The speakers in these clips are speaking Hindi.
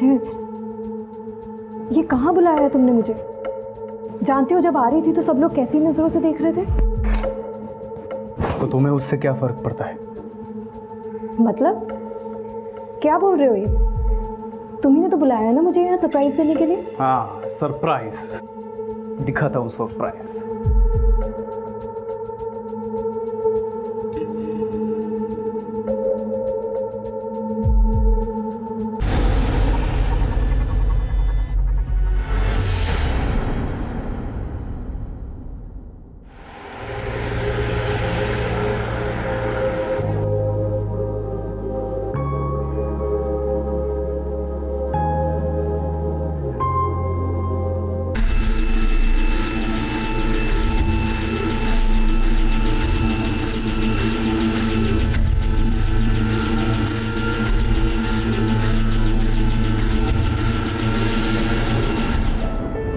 अजय, ये कहाँ बुलाया है तुमने मुझे? जानते हो जब आ रही थी तो सब लोग कैसी नजरों से देख रहे थे। तो तुम्हें उससे क्या फर्क पड़ता है? मतलब क्या बोल रहे हो ये? तुम्ही ने तो बुलाया है ना मुझे यहाँ सरप्राइज देने के लिए। हाँ, सरप्राइज दिखाता हूँ, सरप्राइज।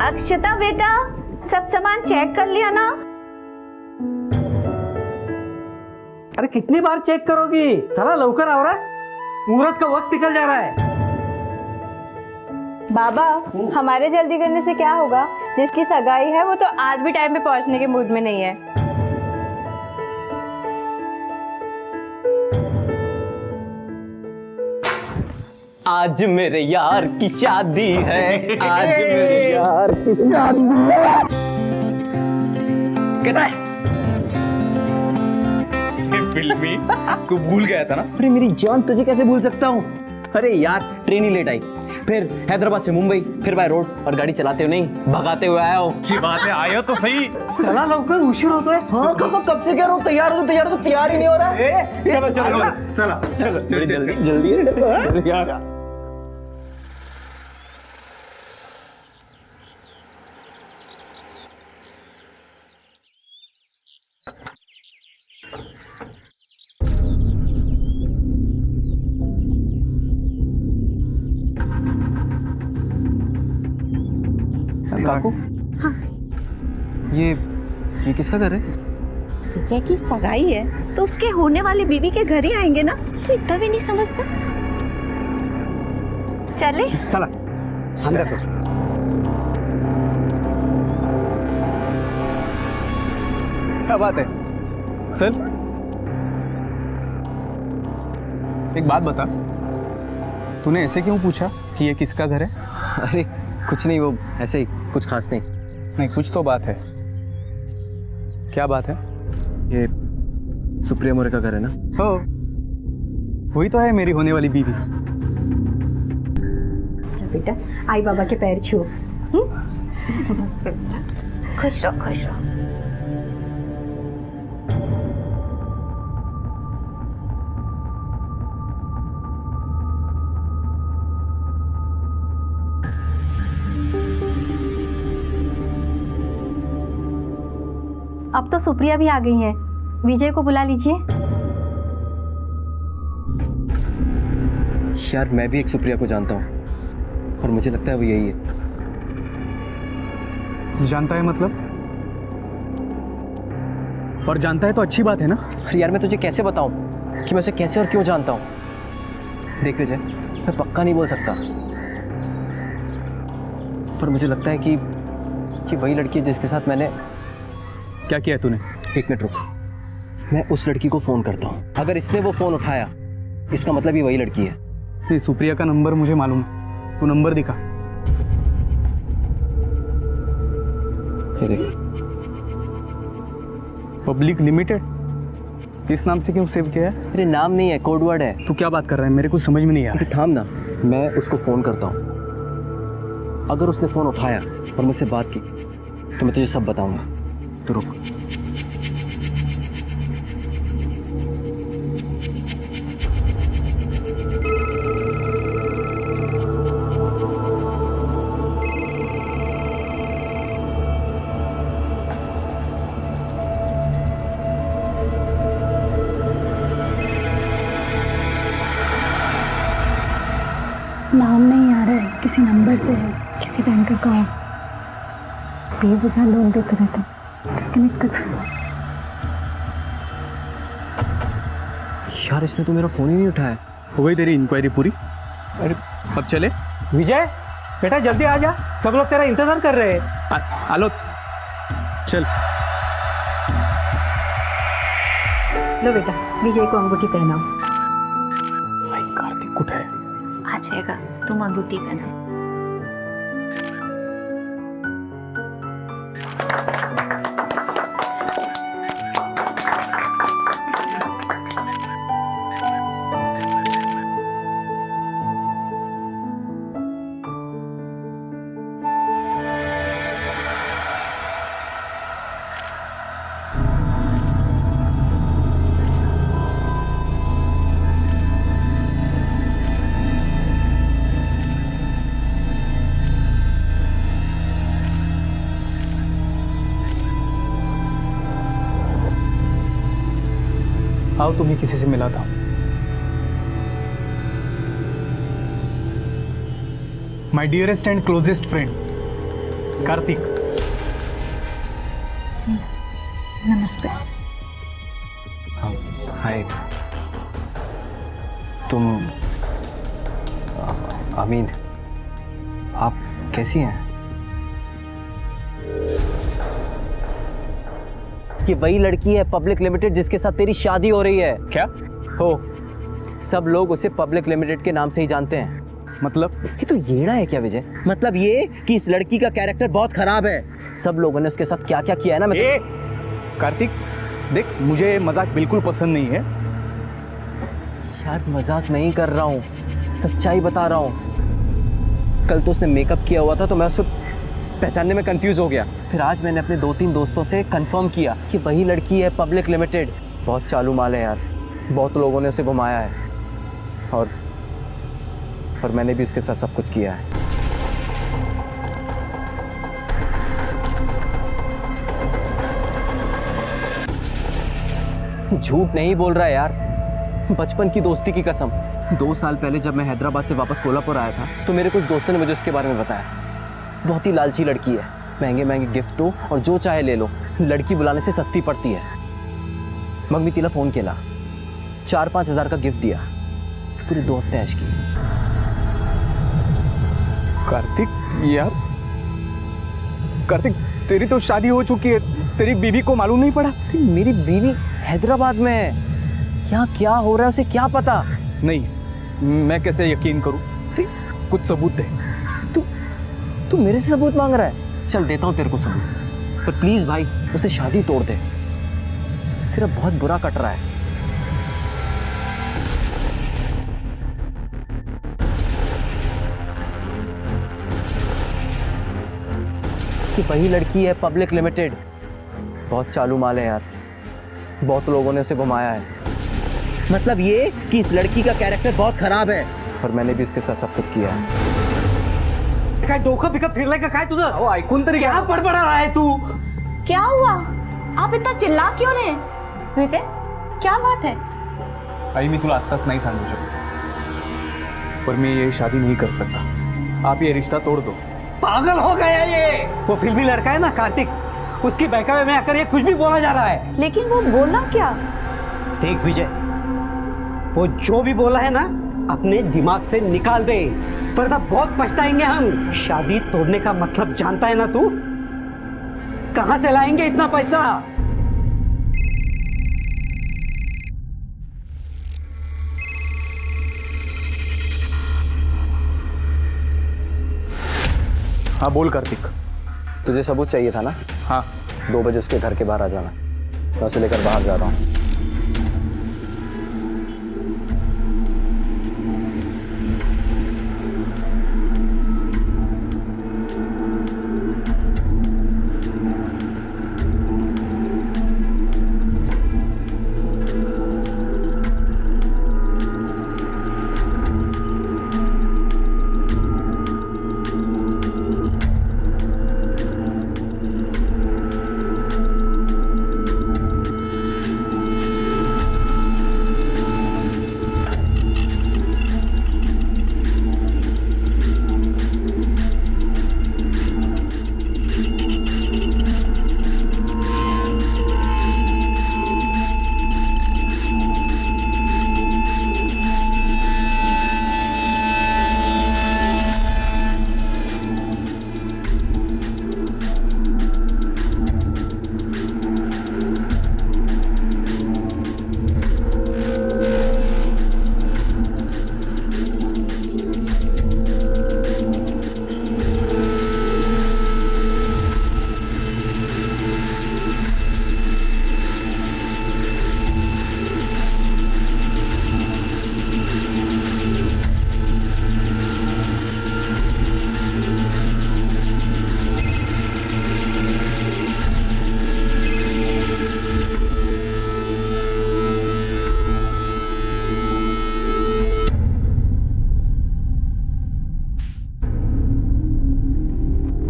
अक्षता बेटा, सब सामान चेक कर लिया ना? अरे कितनी बार चेक करोगी? चला लवकर आवरा, मुहूर्त का वक्त निकल जा रहा है। बाबा, हमारे जल्दी करने से क्या होगा? जिसकी सगाई है वो तो आज भी टाइम पे पहुंचने के मूड में नहीं है। आज मेरे यार की शादी है, आज मेरे यार की शादी है। कैसा है? फिल्मी तू भूल गया था ना? अरे मेरी जान, तुझे कैसे भूल सकता हूँ? अरे यार, ट्रेन ही लेट आई, फिर हैदराबाद से मुंबई, फिर बाय रोड, और गाड़ी चलाते हुए नहीं भगाते हुए आया हूँ। अच्छी बात है, आया तो सही। चला लवकर, उशीर होता है। हाँ, कब से कह रहा हूँ तैयार हो, तो तैयार ही नहीं हो रहा है। चलो चलो चलो चलो जल्दी यार। काकू, हाँ। ये किसका घर है? विजय की सगाई है तो उसके होने वाली बीवी के घर ही आएंगे ना। तो इतना भी नहीं समझता। चले चला अंदर तो। क्या बात है? चल, एक बात बता, तूने ऐसे क्यों पूछा कि ये किसका घर है? अरे कुछ नहीं, वो ऐसे ही, कुछ खास नहीं। नहीं, कुछ तो बात है। क्या बात है? ये सुप्रिया मोरे का घर है ना? हो, वही तो है मेरी होने वाली बीवी। बेटा, आई बाबा के पैर छू। नमस्ते बेटा, खुश रहो खुश रहो। अब तो सुप्रिया भी आ गई है, विजय को बुला लीजिए। यार, मैं भी एक सुप्रिया को जानता हूँ और मुझे लगता है वो यही है। जानता है मतलब? और जानता है तो अच्छी बात है ना? अरे यार, मैं तुझे कैसे बताऊं कि मैं उसे कैसे और क्यों जानता हूं? देख विजय, मैं पक्का नहीं बोल सकता, पर मुझे लगता है कि वही लड़की है जिसके साथ मैंने। क्या किया तूने? एक मिनट रुक, मैं उस लड़की को फोन करता हूँ। अगर इसने वो फोन उठाया, इसका मतलब ये वही लड़की है। नहीं, सुप्रिया का नंबर मुझे मालूम है, तू नंबर दिखा। ये देख, पब्लिक लिमिटेड, इस नाम से क्यों सेव किया है? अरे नाम नहीं है, कोड वर्ड है। तू क्या बात कर रहा है? मेरे को समझ में नहीं आ रहा। थाम ना, मैं उसको फोन करता हूँ। अगर उसने फोन उठाया और मुझसे बात की तो मैं तुझे सब बताऊंगा। तो रुक। नाम नहीं आ रहा है, किसी नंबर से है, किसी बैंकर का हो। बेवजह लोन देते रहते, डिस्कनेक्ट कर। यार, इसने तो मेरा फोन ही नहीं उठाया। हो गई तेरी इंक्वायरी पूरी? अरे अब चले? विजय बेटा जल्दी आ जा, सब लोग तेरा इंतजार कर रहे हैं। आलोच चल। लो बेटा, विजय को अंगूठी पहनाओ। भाई कार्तिक कुठे है? आ जाएगा, तुम अंगूठी पहना। आओ, तुम्हें किसी से मिला था। My dearest and closest friend Kartik. जी नमस्ते। हाय। तुम अमीन, आप कैसी हैं? ये वही लड़की है पब्लिक लिमिटेड जिसके साथ तेरी शादी हो रही है। क्या? हो, सब लोग उसे पब्लिक लिमिटेड के नाम से ही जानते हैं। मतलब? ये तो येड़ा है क्या विजय? मतलब ये कि इस लड़की का कैरेक्टर बहुत खराब है। सब लोगों ने उसके साथ क्या क्या किया है ना। मैं कार्तिक देख, मुझे मजाक बिल्कुल पसंद नहीं है। यार मजाक नहीं कर रहा हूँ, सच्चाई बता रहा हूँ। कल तो उसने मेकअप किया हुआ था तो मैं उसको पहचानने में कंफ्यूज हो गया। फिर आज मैंने अपने 2-3 दोस्तों से कंफर्म किया कि वही लड़की है पब्लिक लिमिटेड। बहुत चालू माल है यार, बहुत लोगों ने उसे घुमाया है और मैंने भी उसके साथ सब कुछ किया है। झूठ नहीं बोल रहा यार, बचपन की दोस्ती की कसम। 2 साल पहले जब मैं हैदराबाद से वापस कोल्हापुर आया था तो मेरे कुछ दोस्तों ने मुझे उसके बारे में बताया। बहुत ही लालची लड़की है, महंगे महंगे गिफ्ट दो और जो चाहे ले लो, लड़की बुलाने से सस्ती पड़ती है। मग मी तिला फोन केला, 4-5 हज़ार का गिफ्ट दिया, पूरे 2 हफ्ते ऐश की। कार्तिक यार, कार्तिक तेरी तो शादी हो चुकी है, तेरी बीवी को मालूम नहीं पड़ा? मेरी बीवी हैदराबाद में है, यहाँ क्या हो रहा है उसे क्या पता? नहीं, मैं कैसे यकीन करूं? कुछ सबूत दे। तू मेरे से सबूत मांग रहा है? चल देता हूँ तेरे को सबूत, पर प्लीज भाई उससे शादी तोड़ दे, तेरा बहुत बुरा कट रहा है। कि वही लड़की है पब्लिक लिमिटेड। बहुत चालू माल है यार, बहुत लोगों ने उसे घुमाया है। मतलब ये कि इस लड़की का कैरेक्टर बहुत खराब है और मैंने भी उसके साथ सब कुछ किया है। काय डोकं बिकं फिरलंय का काय तुझं? अहो ऐकून तरी क्या घ्या. बडबडा रहा है तू? क्या हुआ? आप इतना चिल्ला क्यों रहे? विजय, क्या बात है? आई मी तुला आत्ताच नाही सांगू शकत, पर मैं ये शादी नहीं कर सकता। आप ये रिश्ता तोड़ दो। पागल हो गया ये। वो फिल्मी लड़का है ना कार्तिक, उसकी बहकावे में आकर ये कुछ भी बोला जा रहा है। लेकिन वो बोला क्या? देख विजय, वो जो भी बोला है ना अपने दिमाग से निकाल दे, वरना बहुत पछताएंगे हम। शादी तोड़ने का मतलब जानता है ना तू? कहां से लाएंगे इतना पैसा? हाँ बोल कार्तिक। तुझे सबूत चाहिए था ना? हाँ 2 बजे उसके घर के बाहर आ जाना, मैं उसे लेकर बाहर जा रहा हूँ।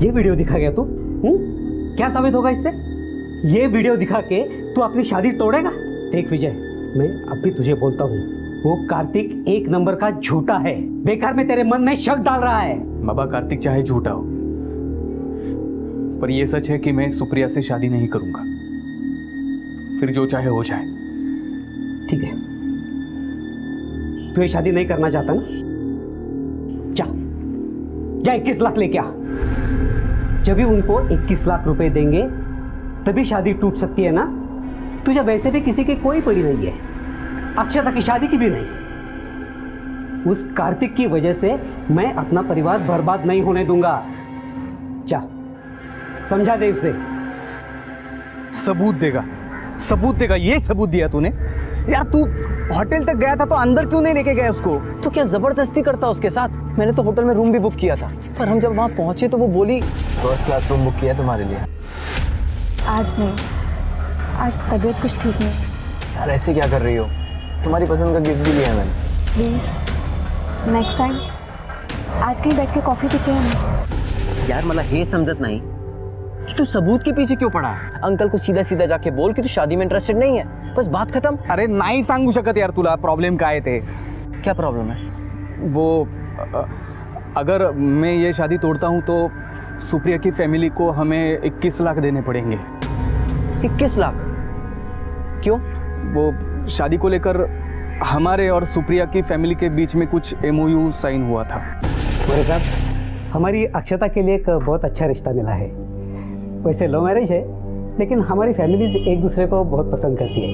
ये वीडियो दिखा गया तू? क्या साबित होगा इससे? ये वीडियो दिखा के तू अपनी शादी तोड़ेगा? देख विजय, मैं अब भी तुझे बोलता हूँ, वो कार्तिक एक नंबर का झूठा है, बेकार में तेरे मन में शक डाल रहा है। बाबा, कार्तिक चाहे झूठा हो, पर यह सच है कि मैं सुप्रिया से शादी नहीं करूंगा। फिर जो चाहे हो जाए। ठीक है, तू ये शादी नहीं करना चाहता ना? जा 21 लाख लेके आ। जब भी उनको 21 लाख रुपए देंगे तभी शादी टूट सकती है ना? तुझे वैसे भी किसी की कोई पड़ी नहीं है, अक्षता की शादी की भी नहीं। उस कार्तिक की वजह से मैं अपना परिवार बर्बाद नहीं होने दूंगा। जा, समझा दे उसे। सबूत देगा, सबूत देगा। ये सबूत दिया तूने? यार तू होटल तक गया था तो अंदर क्यों नहीं लेके गया उसको? तो क्या जबरदस्ती करता उसके साथ? मैंने तो होटल में रूम भी बुक किया था, पर हम जब वहाँ पहुंचे तो वो बोली फर्स्ट क्लास रूम बुक किया तुम्हारे लिए। आज नहीं, आज तबीयत कुछ ठीक नहीं। यार ऐसे क्या कर रही हो? तुम्हारी पसंद का गिफ्ट भी लिया है मैंने। प्लीज़ नेक्स्ट टाइम आज कहीं बैठ के कॉफ़ी पीते हैं। यार मला हे समझत नहीं कि तू सबूत के पीछे क्यों पड़ा? अंकल को सीधा सीधा जाके बोल कि तू शादी में इंटरेस्टेड नहीं है, बस बात खत्म। अरे नाही सांगू शकत यार तुला प्रॉब्लेम काय ते। क्या प्रॉब्लम है? वो अगर मैं ये शादी तोड़ता हूँ तो सुप्रिया की फैमिली को हमें 21 लाख देने पड़ेंगे। 21 लाख? क्यों? वो शादी को लेकर हमारे और सुप्रिया की फैमिली के बीच में कुछ MOU साइन हुआ था। मेरे साथ हमारी अक्षता के लिए एक बहुत अच्छा रिश्ता मिला है। वैसे लव मैरिज है, लेकिन हमारी फैमिलीज एक दूसरे को बहुत पसंद करती है।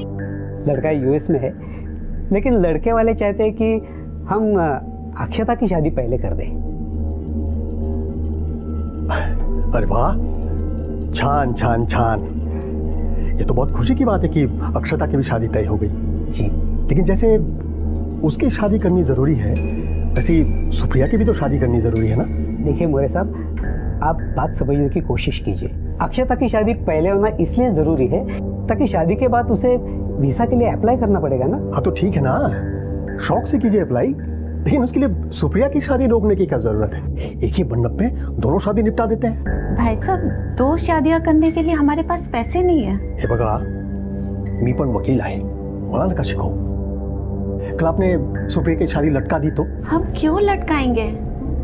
लड़का US में है, लेकिन लड़के वाले चाहते हैं कि हम अक्षता की शादी पहले कर दें। अरे वाह, छान छान छान। ये तो बहुत खुशी की बात है कि अक्षता की भी शादी तय हो गई। जी, लेकिन जैसे उसकी शादी करनी ज़रूरी है, वैसे सुप्रिया की भी तो शादी करनी ज़रूरी है ना? देखिए मोरे साहब, आप बात समझने की कोशिश कीजिए। अक्षता की शादी पहले होना इसलिए ज़रूरी है ताकि शादी के बाद उसे वीज़ा के लिए अप्लाई करना पड़ेगा ना। हाँ तो ठीक है ना, शौक से कीजिए अप्लाई, लेकिन उसके लिए सुप्रिया की शादी रोकने की क्या ज़रूरत है? एक ही मंडप में दोनों शादी निपटा देते हैं। भाई साहब, 2 शादियां करने के लिए हमारे पास पैसे नहीं है। हे बघा, मी पण वकील आहे, मला नका शिकवू। कल आपने सुप्रिया की शादी लटका दी तो? हम क्यों लटकाएंगे?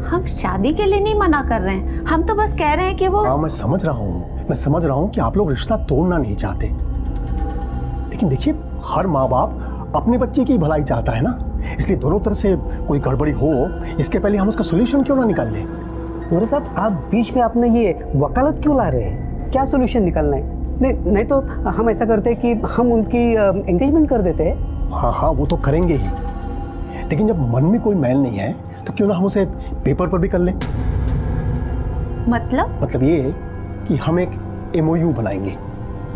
हम शादी के लिए नहीं मना कर रहे हैं, हम तो बस कह रहे हैं कि वो हाँ मैं समझ रहा हूँ कि आप लोग रिश्ता तोड़ना नहीं चाहते, लेकिन देखिए हर माँ बाप अपने बच्चे की भलाई चाहता है ना, इसलिए दोनों तरफ से कोई गड़बड़ी हो इसके पहले हम उसका सोल्यूशन क्यों ना निकाल लें? मोरे साहब, आप बीच में अपने ये वकालत क्यों ला रहे हैं? क्या सोल्यूशन निकालना है? नहीं तो हम ऐसा करते हैं कि हम उनकी एंगेजमेंट कर देते हैं। हाँ वो तो करेंगे ही, लेकिन जब मन में कोई मैल नहीं है तो क्यों ना हम उसे पेपर पर भी कर लें। मतलब ये कि हम एक MOU बनाएंगे,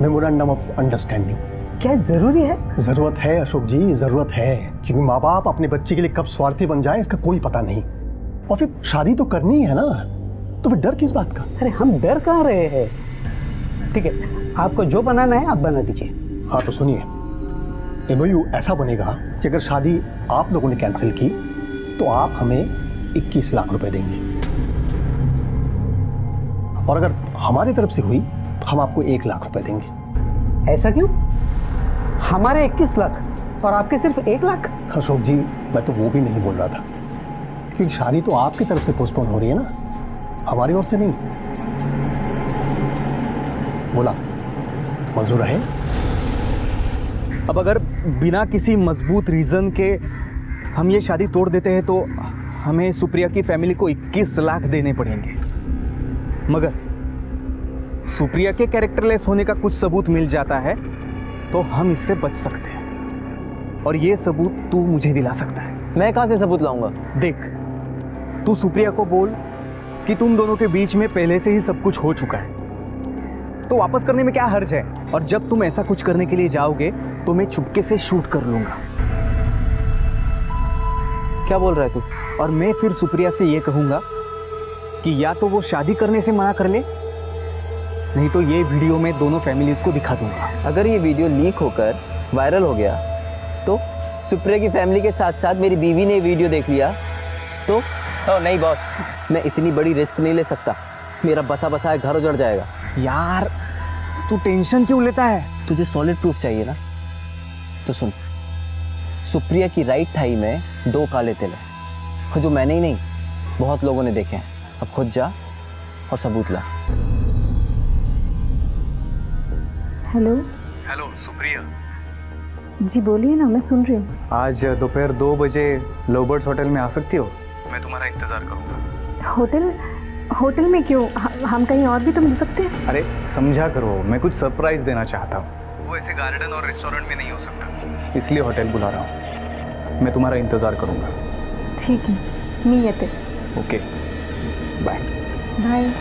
मेमोरेंडम ऑफ अंडरस्टैंडिंग। क्या जरूरी है? जरूरत है अशोक जी, जरूरत है, क्योंकि माँ बाप अपने बच्चे के लिए कब स्वार्थी बन जाए इसका कोई पता नहीं। और फिर शादी तो करनी है ना, तो फिर डर किस बात का? अरे हम डर कहाँ रहे हैं? ठीक है, आपको जो बनाना है आप बना दीजिए। हाँ तो सुनिए, MOU ऐसा बनेगा कि अगर शादी आप लोगों ने कैंसिल की तो आप हमें 21 लाख रुपए देंगे, और अगर हमारी तरफ से हुई तो हम आपको 1 लाख रुपए देंगे। ऐसा क्यों? हमारे 21 लाख और आपके सिर्फ 1 लाख? अशोक जी, मैं तो वो भी नहीं बोल रहा था, क्योंकि शादी तो आपकी तरफ से पोस्टपोन हो रही है ना, हमारी ओर से नहीं। बोला मंजूर है? अब अगर बिना किसी मजबूत रीज़न के हम ये शादी तोड़ देते हैं तो हमें सुप्रिया की फैमिली को 21 लाख देने पड़ेंगे, मगर सुप्रिया के कैरेक्टरलेस होने का कुछ सबूत मिल जाता है तो हम इससे बच सकते हैं, और ये सबूत तू मुझे दिला सकता है। मैं कहाँ से सबूत लाऊंगा? देख, तू सुप्रिया को बोल कि तुम दोनों के बीच में पहले से ही सब कुछ हो चुका है, तो वापस करने में क्या हर्ज है? और जब तुम ऐसा कुछ करने के लिए जाओगे तो मैं चुपके से शूट कर लूंगा। क्या बोल रहा है तू? और मैं फिर सुप्रिया से ये कहूंगा कि या तो वो शादी करने से मना कर ले, नहीं तो ये वीडियो मैं दोनों फैमिलीज को दिखा दूंगा। अगर ये वीडियो लीक होकर वायरल हो गया तो सुप्रिया की फैमिली के साथ साथ मेरी बीवी ने वीडियो देख लिया तो नहीं बॉस, मैं इतनी बड़ी रिस्क नहीं ले सकता। मेरा बसा बसाया घर उजड़ जाएगा। यार तू टेंशन क्यों लेता है? तुझे सॉलिड प्रूफ चाहिए ना, तो सुन, सुप्रिया की राइट थाई में 2 काले तिल है, जो मैंने ही नहीं बहुत लोगों ने देखे हैं। अब खुद जा और सबूत ला। हेलो। हेलो सुप्रिया। जी बोलिए ना, मैं सुन रही हूँ। आज दोपहर 2 बजे लवबर्ड्स होटल में आ सकती हो? मैं तुम्हारा इंतजार करूंगा। होटल में क्यों? हम कहीं और भी तो मिल सकते हैं। अरे समझा करो, मैं कुछ सरप्राइज देना चाहता हूँ। वो ऐसे गार्डन और रेस्टोरेंट में नहीं हो सकता, इसलिए होटल बुला रहा हूँ। मैं तुम्हारा इंतजार करूंगा। ठीक है, नियत है। Okay, bye. बाय।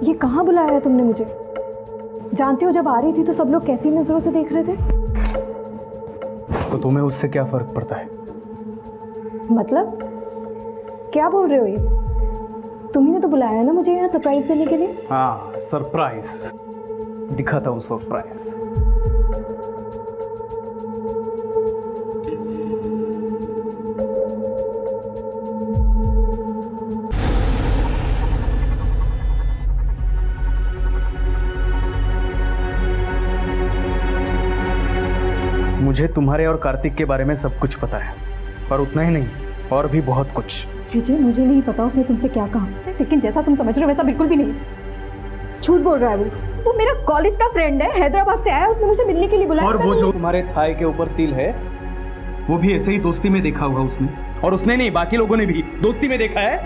ये कहाँ बुलाया है तुमने मुझे? जानते हो जब आ रही थी तो सब लोग कैसी नजरों से देख रहे थे। तो तुम्हें उससे क्या फर्क पड़ता है? मतलब क्या बोल रहे हो ये? तुम्ही ने तो बुलाया ना मुझे यहाँ सरप्राइज देने के लिए। हाँ सरप्राइज, दिखाता हूँ सरप्राइज। मुझे तुम्हारे और कार्तिक के बारे में सब कुछ पता है, और उतना ही नहीं, और भी बहुत कुछ। विजय, मुझे नहीं पता उसने तुमसे क्या कहा, लेकिन जैसा तुम समझ रहे हो वैसा बिल्कुल भी नहीं। झूठ बोल रहा है वो मेरा कॉलेज का फ्रेंड है, हैदराबाद से आया, उसने मुझे मिलने के लिए बुलाया। और वो जो तुम्हारे थाई के ऊपर तिल है, वो भी ऐसे ही दोस्ती में देखा होगा उसने, और उसने नहीं बाकी लोगों ने भी दोस्ती में देखा है।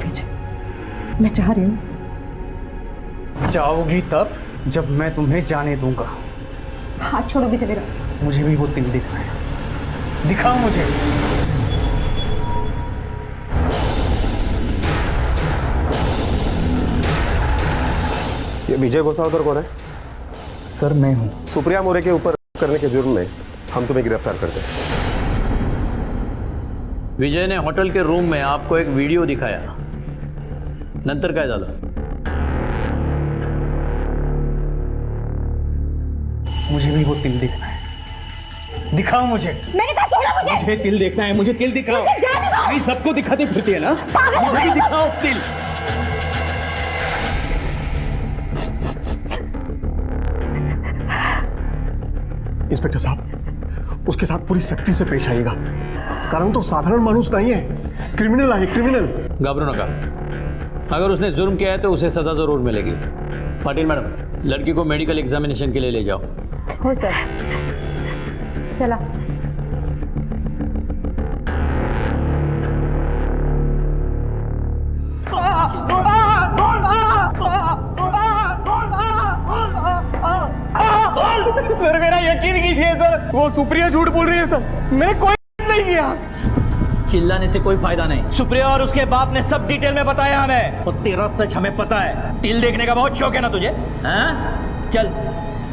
विजय, मैं चाह रही हूँ। चाहोगी तब जब मैं तुम्हें जाने दूंगा। हाथ छोड़ो विजय मेरा। मुझे भी वो तिल दिखना है, दिखाओ मुझे। ये विजय गोसावदर कौन है? सर मैं हूँ। सुप्रिया मोरे के ऊपर करने के जुर्म में हम तुम्हें गिरफ्तार करते हैं। विजय ने होटल के रूम में आपको एक वीडियो दिखाया, नंतर काय झालं? मुझे भी वो तिल देखना है, दिखाओ मुझे। मैंने कहा छोड़ो मुझे। मुझे तिल देखना है, मुझे तिल दिखाओ। मुझे जाने दो। नहीं, सबको दिखाती फिरती है ना, मुझे भी दिखाओ तिल। इंस्पेक्टर साहब, उसके साथ पूरी सख्ती से पेश आइएगा, कारण तो साधारण मानुस नहीं है, क्रिमिनल है, क्रिमिनल। घबरो नका, अगर उसने जुर्म किया है तो उसे सजा जरूर मिलेगी। पाटिल मैडम, लड़की को मेडिकल एग्जामिनेशन के लिए ले जाओ। हो सर, चला। सर मेरा यकीन कीजिए सर, वो सुप्रिया झूठ बोल रही है सर, मैंने कोई नहीं किया। चिल्लाने से कोई फायदा नहीं। सुप्रिया और उसके बाप ने सब डिटेल में बताया हमें, और तेरा सच हमें पता है। तिल देखने का बहुत शौक है ना तुझे? हाँ? चल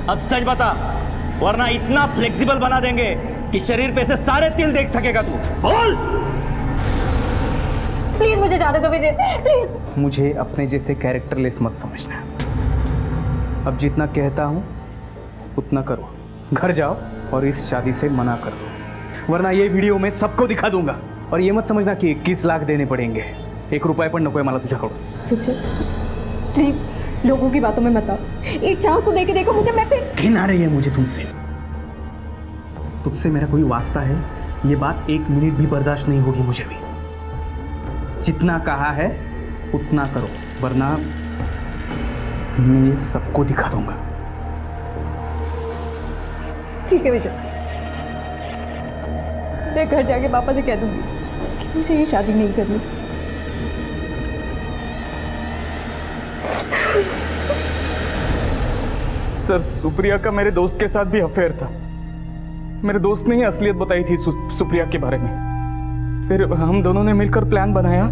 अब सच बता, वरना इतना फ्लेक्सिबल बना देंगे कि शरीर पे से सारे तिल देख सकेगा तू। बोल। प्लीज मुझे जाने दो विजय, प्लीज। मुझे अपने जैसे कैरेक्टरलेस मत समझना। अब जितना कहता हूँ उतना करो, घर जाओ और इस शादी से मना कर दो, वरना ये वीडियो मैं सबको दिखा दूंगा। और ये मत समझना कि 21 लाख देने पड़ेंगे, 1 रुपये पण नकोय मला तुझ्याकडून। विजय प्लीज, लोगों की बातों में मत आओ, एक चांस तो देके देखो मुझे। मैं फिर घिन आ रही है मुझे तुमसे, तुझसे मेरा कोई वास्ता है, ये बात 1 मिनट भी बर्दाश्त नहीं होगी मुझे भी। जितना कहा है उतना करो, वरना मैं ये सबको दिखा दूंगा। ठीक है विजय, मैं घर जाके पापा से कह दूंगी कि मुझे ये शादी नहीं करनी। सर सुप्रिया का मेरे दोस्त के साथ भी अफेयर था, मेरे दोस्त ने ही असलियत बताई थी सुप्रिया के बारे में। फिर हम दोनों ने मिलकर प्लान बनाया,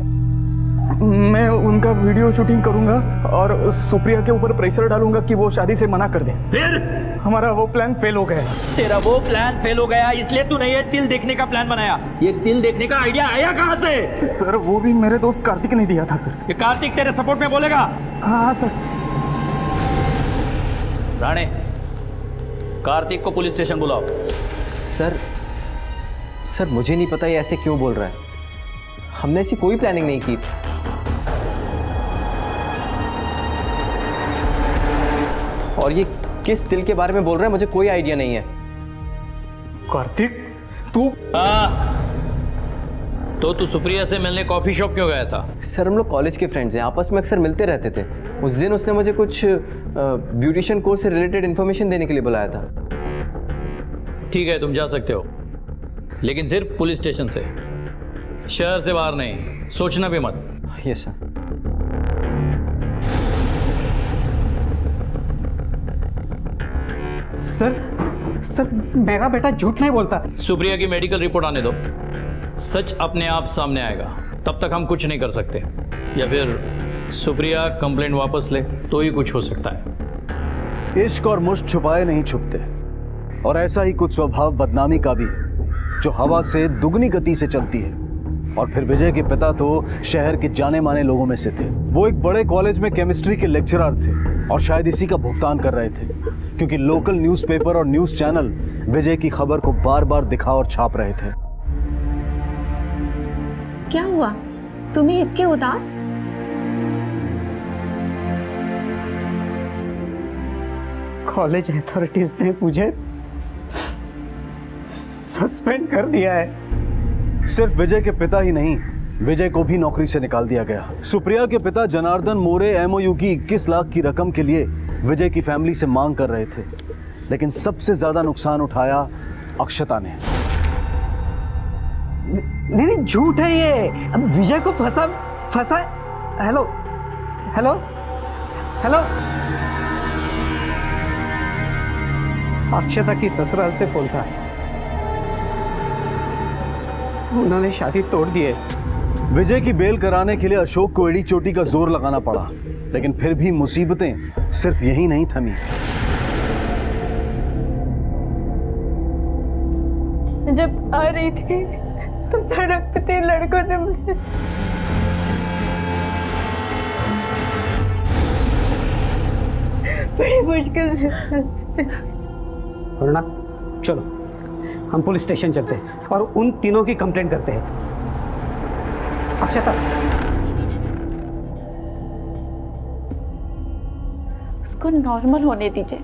मैं उनका वीडियो शूटिंग करूंगा और सुप्रिया के ऊपर प्रेशर डालूंगा कि वो शादी से मना कर दे। फिर हमारा वो प्लान फेल हो गया। तेरा वो प्लान फेल हो गया इसलिए तूने ये तिल देखने का प्लान बनाया। ये तिल देखने का आइडिया आया कहाँ से? सर वो भी मेरे दोस्त कार्तिक ने दिया था सर। ये कार्तिक तेरे सपोर्ट में बोलेगा? हाँ सर। राणे, कार्तिक को पुलिस स्टेशन बुलाओ। सर मुझे नहीं पता ये ऐसे क्यों बोल रहा है। हमने ऐसी कोई प्लानिंग नहीं की। और ये किस तिल के बारे में बोल रहा है मुझे कोई आइडिया नहीं है। कार्तिक तू? तो तू सुप्रिया से मिलने कॉफी शॉप क्यों गया था? सर हम लोग कॉलेज के फ्रेंड्स हैं, आपस में अक्सर मिलते रहते थे। उस दिन उसने मुझे कुछ ब्यूटिशियन कोर्स से रिलेटेड इन्फॉर्मेशन देने के लिए बुलाया था। ठीक है, तुम जा सकते हो, लेकिन सिर्फ पुलिस स्टेशन से, शहर से बाहर नहीं। सोचना भी मत। Yes sir. सर मेरा बेटा झूठ नहीं बोलता। सुप्रिया की मेडिकल रिपोर्ट आने दो, सच अपने आप सामने आएगा। तब तक हम कुछ नहीं कर सकते, या फिर सुप्रिया कंप्लेंट वापस ले तो ही कुछ हो सकता है। इश्क और मुश्क छुपाए नहीं छुपते, और ऐसा ही कुछ स्वभाव बदनामी का भी जो हवा से दुगनी गति से चलती है। और फिर विजय के पिता तो शहर के जाने माने लोगों में से थे। वो एक बड़े कॉलेज में केमिस्ट्री के लेक्चरर थे और शायद इसी का भुगतान कर रहे थे, क्योंकि लोकल न्यूज़पेपर और न्यूज़ चैनल विजय की खबर को बार बार दिखा और छाप रहे थे। क्या हुआ, तुम्हें इतने उदास? कॉलेज अथॉरिटीज ने मुझे सस्पेंड कर दिया है। सिर्फ विजय के पिता ही नहीं, विजय को भी नौकरी से निकाल दिया गया। सुप्रिया के पिता जनार्दन मोरे एमओयू की 21 लाख की रकम के लिए विजय की फैमिली से मांग कर रहे थे, लेकिन सबसे ज्यादा नुकसान उठाया अक्षता ने। नहीं झूठ है ये। अब विजय को फंसा। हेलो हेलो हेलो, अक्षता की ससुराल से फोन था, उन्होंने शादी तोड़ दी है। विजय की बेल कराने के लिए अशोक को एड़ी चोटी का जोर लगाना पड़ा, लेकिन फिर भी मुसीबतें सिर्फ यही नहीं थमी। जब आ रही थी तो सड़क पे 3 लड़कों ने मुझे बड़ी मुश्किल से। वरुणा चलो हम पुलिस स्टेशन चलते हैं और उन तीनों की कंप्लेंट करते हैं। अक्षता, उसको नॉर्मल होने दीजिए,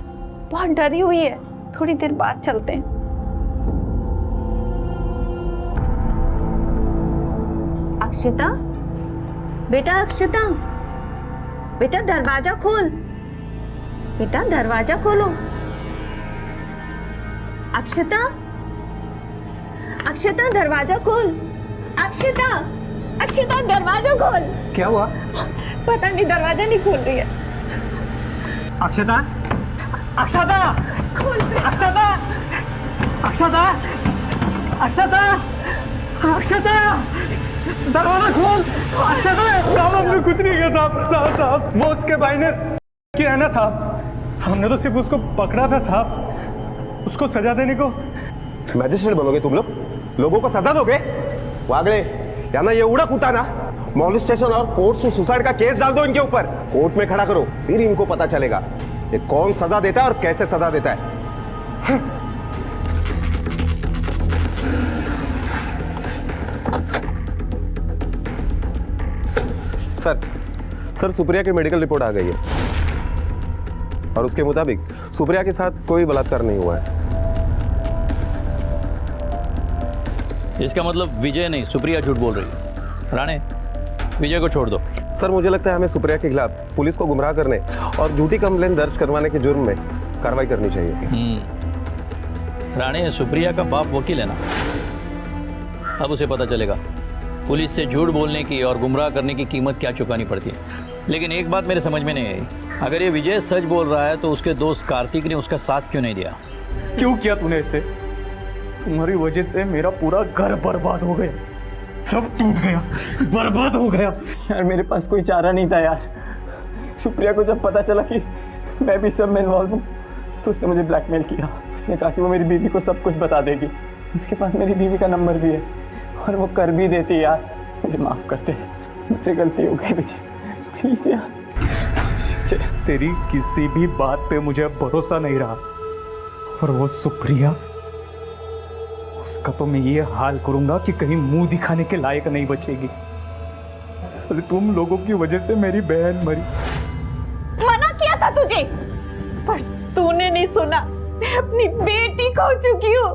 बहुत डरी हुई है। थोड़ी देर बाद चलते हैं। अक्षता, बेटा अक्षता, बेटा दरवाजा खोल, बेटा दरवाजा खोलो। अक्षता, अक्षता दरवाजा खोल। अक्षता, अक्षता दरवाजा खोल। क्या हुआ? पता नहीं, दरवाजा नहीं खोल रही है। अक्षता, अक्षता, खोल दे। अक्षता, अक्षता, अक्षता, अक्षता, दरवाजा खोल। अक्षता, साहब हमने कुछ नहीं किया साहब, वो उसके भाई ने किया है ना साहब, हमने तो सिर्फ उसको पकड़ा था साहब, उसको सजा देने को। मॅजिस्ट्रेट बनोगे तुम लोग? लोगों को सजा दोगे? वागले यांना एवढा कुटा ना, मॉलेस्टेशन और फोर्स सुसाइड का केस डाल दो इनके ऊपर, कोर्ट में खड़ा करो, फिर इनको पता चलेगा ये कौन सजा देता है और कैसे सजा देता है। सर सुप्रिया की मेडिकल रिपोर्ट आ गई है और उसके मुताबिक सुप्रिया के साथ कोई बलात्कार नहीं हुआ है। इसका मतलब विजय नहीं, सुप्रिया झूठ बोल रही है। राणे, विजय को छोड़ दो। सर मुझे लगता है हमें सुप्रिया के खिलाफ पुलिस को गुमराह करने और झूठी कंप्लेंट दर्ज करवाने के जुर्म में कार्रवाई करनी चाहिए। राणे, सुप्रिया का बाप वकील है ना, अब उसे पता चलेगा पुलिस से झूठ बोलने की और गुमराह करने की कीमत क्या चुकानी पड़ती है। लेकिन एक बात मेरे समझ में नहीं आई, अगर ये विजय सच बोल रहा है तो उसके दोस्त कार्तिक ने उसका साथ क्यों नहीं दिया? क्यों किया तूने इसे? तुम्हारी वजह से मेरा पूरा घर बर्बाद हो गया, सब टूट गया, बर्बाद हो गया। यार मेरे पास कोई चारा नहीं था यार। सुप्रिया को जब पता चला कि मैं भी सब में इन्वॉल्व हूँ तो उसने मुझे ब्लैकमेल किया। उसने कहा कि वो मेरी बीवी को सब कुछ बता देगी। उसके पास मेरी बीवी का नंबर भी है और वो कर भी देती। यार मुझे माफ़ कर दे, मुझसे गलती हो गई विजय, प्लीज़ यार। तेरी किसी भी बात पे मुझे अब भरोसा नहीं रहा। और वो सुप्रिया, उसका तो मैं ये हाल करूंगा कि कहीं मुंह दिखाने के लायक नहीं बचेगी। अरे तुम लोगों की वजह से मेरी बहन मरी। मना किया था तुझे, पर तूने नहीं सुना। मैं अपनी बेटी खो चुकी हूँ,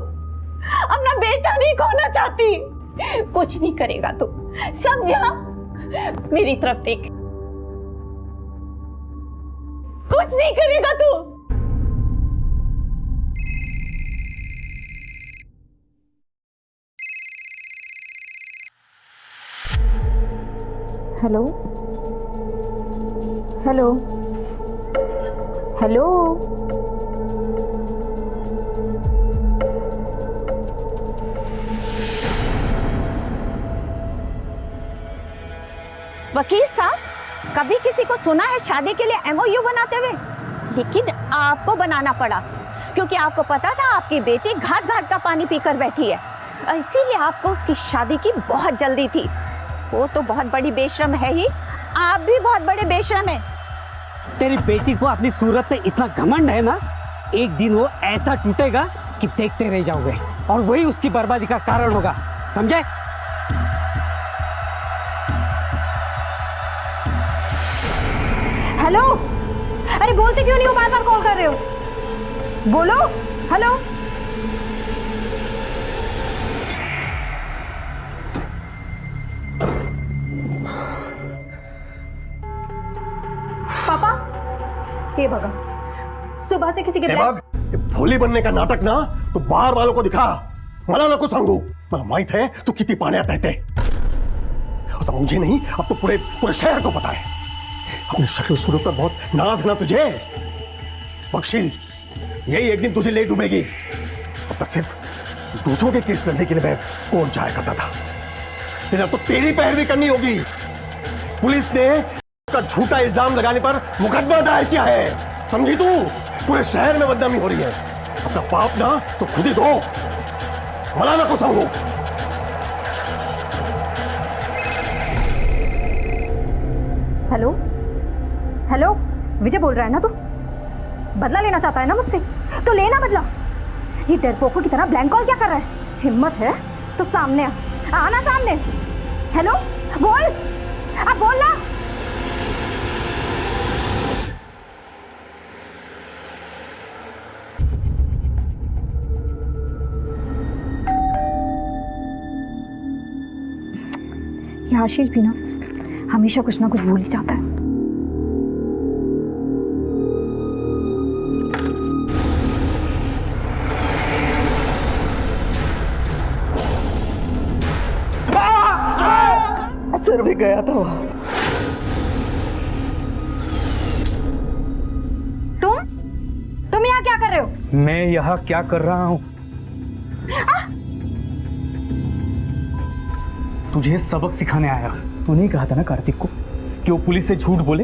अपना बेटा नहीं खोना चाहती। कुछ नहीं करेगा तू, समझा? मेरी तरफ देख, कुछ नहीं करेगा तू। Hello hello hello. वकील साहब, कभी किसी को सुना है शादी के लिए एमओयू बनाते हुए? लेकिन आपको बनाना पड़ा, क्योंकि आपको पता था आपकी बेटी घाट घाट का पानी पीकर बैठी है, इसीलिए आपको उसकी शादी की बहुत जल्दी थी। वो तो बहुत बड़ी बेशरम है ही, आप भी बहुत बड़े बेशरम हैं। तेरी बेटी को अपनी सूरत पे इतना घमंड है ना, एक दिन वो ऐसा टूटेगा कि देखते रह जाओगे, और वही उसकी बर्बादी का कारण होगा, समझे? हेलो, अरे बोलते क्यों नहीं हो? बार बार कॉल कर रहे हो, बोलो। हेलो, पापा, हे भगा, सुबह से किसी के भोली बनने का नाटक ना तो बाहर वालों को दिखा, मला नको सांगू। मला माहित है तू किती पाण्यात आहे ते। असं मुझे नहीं, अब तो पूरे पूरे शहर को पता है। अपने शक्ल सूरत पर बहुत नाज है ना तुझे। बख्शील, यही एक दिन तुझे ले डूबेगी। अब तक सिर्फ दूसरों के केस लड़ने के लिए मैं कोर्ट जाया करता था, लेकिन अब तो तेरी पैरवी करनी होगी। पुलिस ने का झूठा इल्जाम लगाने पर मुकदमा दायर किया है, समझी तू? पूरे शहर में बदनामी हो रही है। अपना पाप ना तो खुद ही धो, मला नको सांगू। हेलो हेलो, विजय बोल रहा है ना तू? बदला लेना चाहता है ना मुझसे? तो लेना बदला। ये डरपोकों की तरह ब्लैंक कॉल क्या कर रहा है? हिम्मत है तो सामने आना सामने। हेलो, बोल, अब बोल ना। ये आशीष भी ना हमेशा कुछ ना कुछ भूल ही जाता है। सिर भी गया था वहां। तुम यहाँ क्या कर रहे हो? मैं यहाँ क्या कर रहा हूँ? तुझे सबक सिखाने आया। तूने कहा था ना कार्तिक को कि वो पुलिस से झूठ बोले।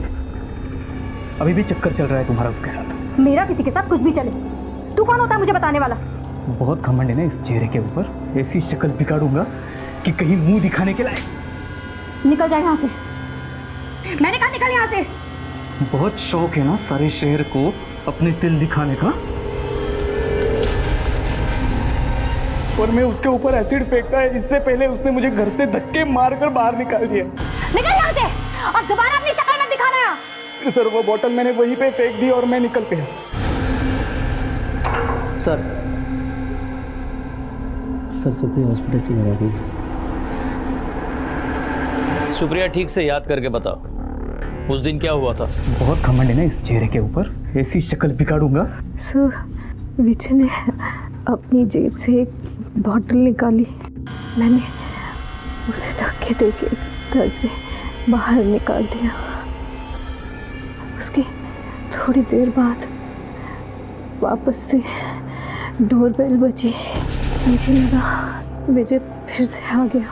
अभी भी चक्कर चल रहा है तुम्हारा उसके साथ। मेरा किसी के साथ कुछ भी चले, तू कौन होता है मुझे बताने वाला? बहुत घमंड है ना इस चेहरे के ऊपर। ऐसी शक्ल बिगाड़ूंगा कि कहीं मुंह दिखाने के लायक। निकल जाए यहाँ से, मैंने कहा निकल यहाँ से। बहुत शौक है ना सारे शहर को अपने तिल दिखाने का। और मैं उसके ऊपर एसिड फेंकता है, इससे पहले उसने मुझे घर से धक्के मारकर बाहर निकाल दिया। निकल यहाँ से और दोबारा अपनी शक्ल मत दिखाना। सर वो बोतल मैंने वहीं पे फेंक दी और मैं निकल गया। सर सुप्रिया हॉस्पिटल चली गई। सुप्रिया ठीक से याद करके बताओ, उस दिन क्या हुआ था? बहुत घमंड है ना इस चेहरे के ऊपर। ऐसी शक्ल बिगाड़ूंगा। सर, विजय ने अपनी जेब से एक बॉटल निकाली, मैंने उसे धक्के देके घर से बाहर निकाल दिया। उसकी थोड़ी देर बाद वापस से डोरबेल बजी। मुझे लगा विजय फिर से आ गया।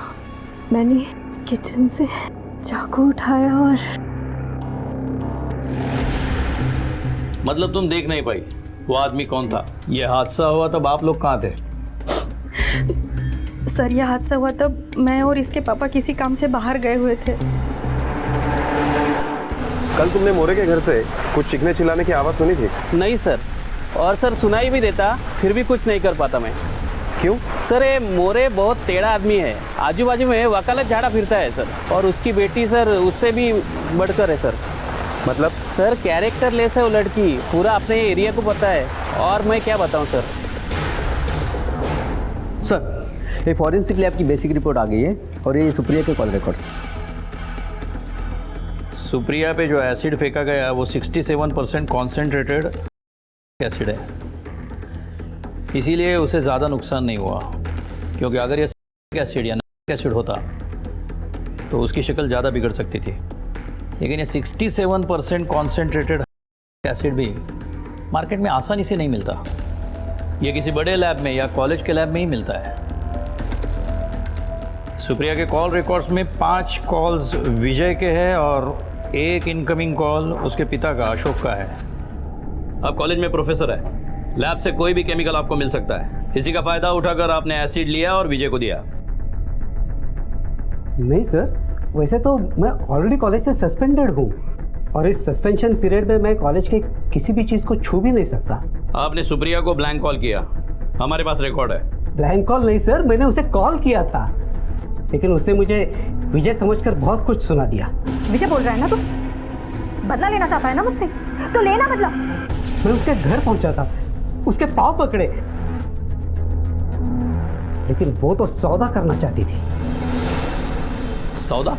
मैंने किचन से चाकू उठाया और मतलब तुम देख नहीं पाई? वो आदमी कौन था? ये हादसा हुआ तब आप लोग कहाँ थे? सर यह हादसा हुआ तब मैं और इसके पापा किसी काम से बाहर गए हुए थे। कल तुमने मोरे के घर से कुछ चीखने चिल्लाने की आवाज़ सुनी थी? नहीं सर, और सर सुनाई भी देता फिर भी कुछ नहीं कर पाता मैं। क्यों? सर ये मोरे बहुत टेढ़ा आदमी है, आजू बाजू में वकालत झाड़ा फिरता है सर, और उसकी बेटी सर उससे भी बढ़कर है सर। मतलब? सर कैरेक्टर लेस है वो लड़की, पूरा अपने एरिया को पता है, और मैं क्या बताऊं सर। सर ये फॉरेंसिक लैब की बेसिक रिपोर्ट आ गई है और ये सुप्रिया के कॉल रिकॉर्ड्स। सुप्रिया पे जो एसिड फेंका गया वो 67% कॉन्सेंट्रेटेड एसिड है, इसीलिए उसे ज़्यादा नुकसान नहीं हुआ। क्योंकि अगर ये एसिड या एसिड होता तो उसकी शक्ल ज़्यादा बिगड़ सकती थी, लेकिन ये 67% कॉन्सेंट्रेटेड एसिड भी मार्केट में आसानी से नहीं मिलता। ये किसी बड़े लैब में या कॉलेज के लैब में ही मिलता है। सुप्रिया के कॉल रिकॉर्ड्स में 5 कॉल्स विजय के हैं और 1 इनकमिंग कॉल उसके पिता का अशोक का है। अब कॉलेज में प्रोफेसर है, लैब से कोई भी केमिकल आपको मिल सकता है। इसी का फायदा उठाकर आपने एसिड लिया और विजय को दिया। नहीं सर, वैसे तो मैं ऑलरेडी कॉलेज से सस्पेंडेड हूँ और इस सस्पेंशन पीरियड में मैं कॉलेज के किसी भी चीज़ को छू भी नहीं सकता। आपने सुप्रिया को ब्लैंक कॉल किया, हमारे पास रिकॉर्ड है। ब्लैंक कॉल नहीं सर, मैंने उसे कॉल किया था, लेकिन उसने मुझे विजय समझकर बहुत कुछ सुना दिया। विजय बोल रहा है ना तू? बदला लेना चाहता है ना मुझसे? तो लेना बदला। मैं उसके घर पहुंचा था, उसके पाँव पकड़े, लेकिन वो तो सौदा करना चाहती थी। सौदा?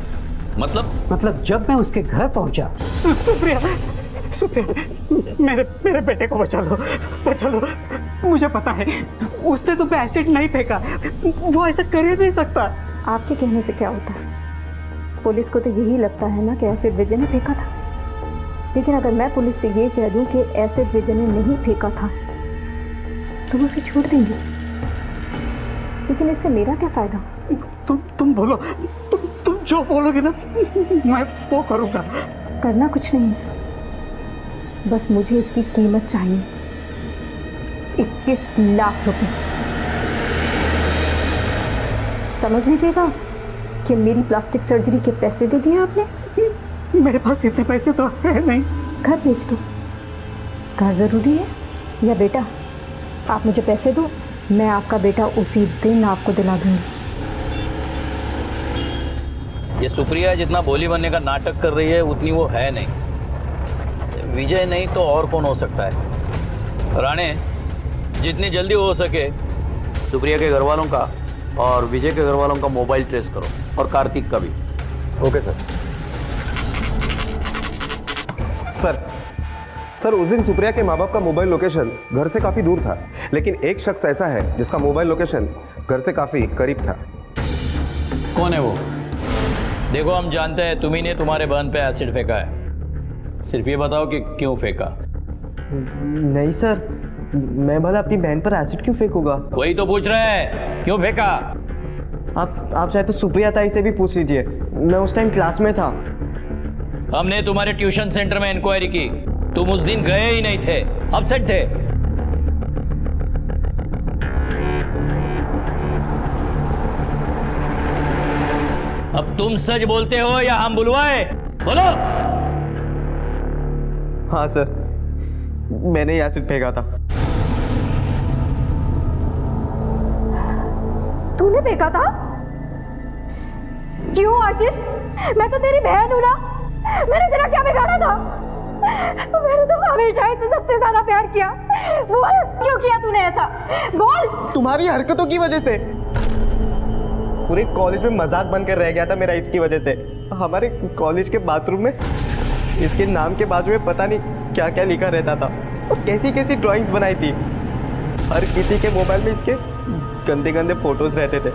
मतलब जब मैं उसके घर पहुंचा। सुप्रिया, मेरे बेटे को बचा लो। मुझे पता है उसने तुम पे एसिड नहीं फेंका, वो ऐसा कर ही नहीं सकता। आपके कहने से क्या होता है? पुलिस को तो यही लगता है ना कि एसिड विजय ने फेंका था, लेकिन अगर मैं पुलिस से ये कह दूं कि एसिड विजय ने नहीं फेंका था तो वो उसे छोड़ देंगे, लेकिन इससे मेरा क्या फायदा? तुम बोलो, तुम जो बोलोगे ना मैं वो करूँगा। करना कुछ नहीं है, बस मुझे इसकी कीमत चाहिए, 21 लाख रुपए। समझ लीजिएगा कि मेरी प्लास्टिक सर्जरी के पैसे दे दिए आपने। मेरे पास इतने पैसे तो है नहीं। घर बेच दो। घर ज़रूरी है या बेटा? आप मुझे पैसे दो, मैं आपका बेटा उसी दिन आपको दिला दूंगी। ये सुप्रिया जितना बोली बनने का नाटक कर रही है उतनी वो है नहीं। विजय नहीं तो और कौन हो सकता है? राणे, जितनी जल्दी हो सके सुप्रिया के घर वालों का और विजय के घर वालों का मोबाइल ट्रेस करो, और कार्तिक का भी। ओके सर, उस दिन सुप्रिया के माँ बाप का मोबाइल लोकेशन घर से काफ़ी दूर था, लेकिन एक शख्स ऐसा है जिसका मोबाइल लोकेशन घर से काफ़ी करीब था। कौन है वो? देखो, हम जानते हैं तुम्ही ने तुम्हारे बहन पे एसिड फेंका है, सिर्फ ये बताओ कि क्यों फेंका। नहीं सर, मैं भला अपनी बहन पर एसिड क्यों फेंकूंगा? वही तो पूछ रहे हैं, क्यों फेंका? आप चाहे तो सुप्रिया ताई से भी पूछ लीजिए, मैं उस टाइम क्लास में था। हमने तुम्हारे ट्यूशन सेंटर में इंक्वायरी की, तुम उस दिन गए ही नहीं थे, अपसेट थे। अब तुम सच बोलते हो या हम बुलवाए? बोलो। हाँ सर, मैंने ही एसिड फेंका था। तूने फेंका था? क्यों आशीष? मैं तो तेरी बहन हूं ना, मैंने तेरा क्या बिगाड़ा था? मैंने तो हमेशा इससे सबसे ज्यादा प्यार किया। बोल, क्यों किया तूने ऐसा? बोल। तुम्हारी हरकतों की वजह से पूरे कॉलेज में मजाक बनकर रह गया था मेरा, इसकी वजह से। हमारे कॉलेज के बाथरूम में इसके नाम के बाजू में पता नहीं क्या क्या लिखा रहता था, और कैसी कैसी ड्राइंग्स बनाई थी। हर किसी के मोबाइल में इसके गंदे गंदे फोटोज रहते थे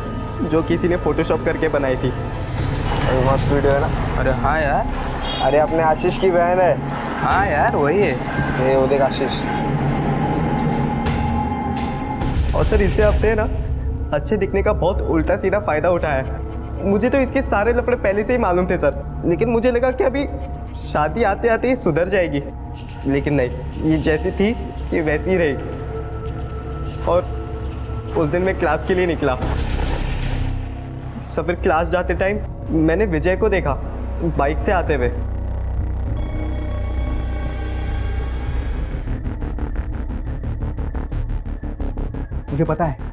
जो किसी ने फोटोशॉप करके बनाई थी। मस्त वीडियो है ना? अरे हाँ यार, अरे अपने आशीष की बहन है। हाँ यार वही है। ये वो देख आशीष। और सर इससे आपने ना अच्छे दिखने का बहुत उल्टा सीधा फायदा उठाया है। मुझे तो इसके सारे लफड़े पहले से ही मालूम थे सर, लेकिन मुझे लगा कि अभी शादी आते आते ही सुधर जाएगी, लेकिन नहीं, ये जैसी थी ये वैसी ही रही। और उस दिन मैं क्लास के लिए निकला, सब फिर क्लास जाते टाइम मैंने विजय को देखा बाइक से आते हुए। मुझे पता है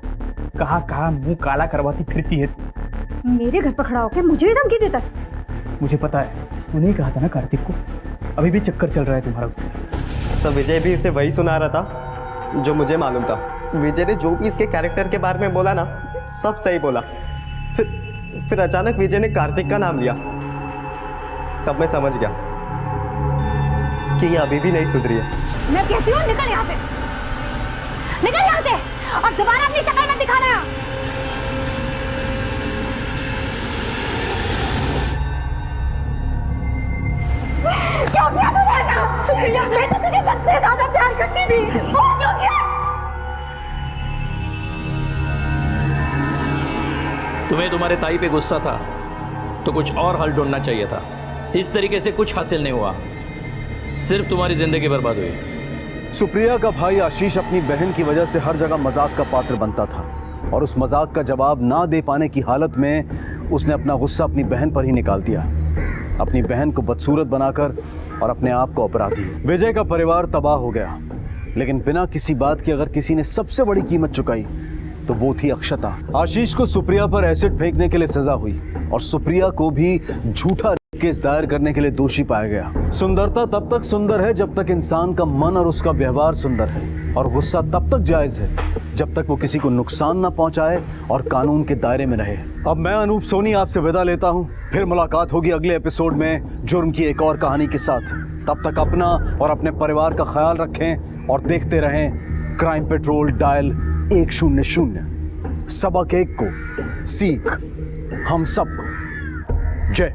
कहाँ कहाँ मुंह काला करवाती फिरती है तू। मेरे घर पर खड़ा होकर मुझे ही धमकी देता है। मुझे पता है, उन्हें कहा था ना कार्तिक को, अभी भी चक्कर चल रहा है तुम्हारा उसके साथ। तो विजय भी उसे वही सुना रहा था जो मुझे मालूम था। विजय ने जो भी इसके कैरेक्टर के बारे में बोला ना, सब सही बोला। फिर अचानक विजय ने कार्तिक का नाम लिया, तब मैं समझ गया कि ये अभी भी नहीं सुधरी है। मैं कहती हूँ निकल यहाँ से, निकल यहाँ से, और दोबारा अपनी शक्ल मत दिखाना। क्यों किया तूने ऐसा? सुप्रिया, मैं तो तुझे सबसे ज्यादा प्यार करती थी। क्यों किया? तुम्हें तुम्हारे ताई पे गुस्सा था तो कुछ और हल ढूंढना चाहिए था। इस तरीके से कुछ हासिल नहीं हुआ, सिर्फ तुम्हारी जिंदगी बर्बाद हुई। सुप्रिया का भाई आशीष अपनी बहन की वजह से हर जगह मजाक का पात्र बनता था, और उस मजाक का जवाब ना दे पाने की हालत में उसने अपना गुस्सा अपनी बहन पर ही निकाल दिया, अपनी बहन को बदसूरत बनाकर और अपने आप को अपराधी। विजय का परिवार तबाह हो गया, लेकिन बिना किसी बात के अगर किसी ने सबसे बड़ी कीमत चुकाई तो वो थी अक्षता। आशीष को सुप्रिया पर एसिड फेंकने के लिए सजा हुई और सुप्रिया को भी झूठा केस दायर करने के लिए दोषी पाया गया। सुंदरता तब तक सुंदर है जब तक इंसान का मन और उसका व्यवहार सुंदर है, और गुस्सा तब तक जायज है जब तक वो किसी को नुकसान ना पहुंचाए और कानून के दायरे में रहे। अब मैं अनूप सोनी आपसे विदा लेता हूं, फिर मुलाकात होगी अगले एपिसोड में जुर्म की एक और कहानी के साथ। तब तक अपना और अपने परिवार का ख्याल रखें और देखते रहें क्राइम पेट्रोल डायल 100। सबक एक को सीख हम सबको। जय।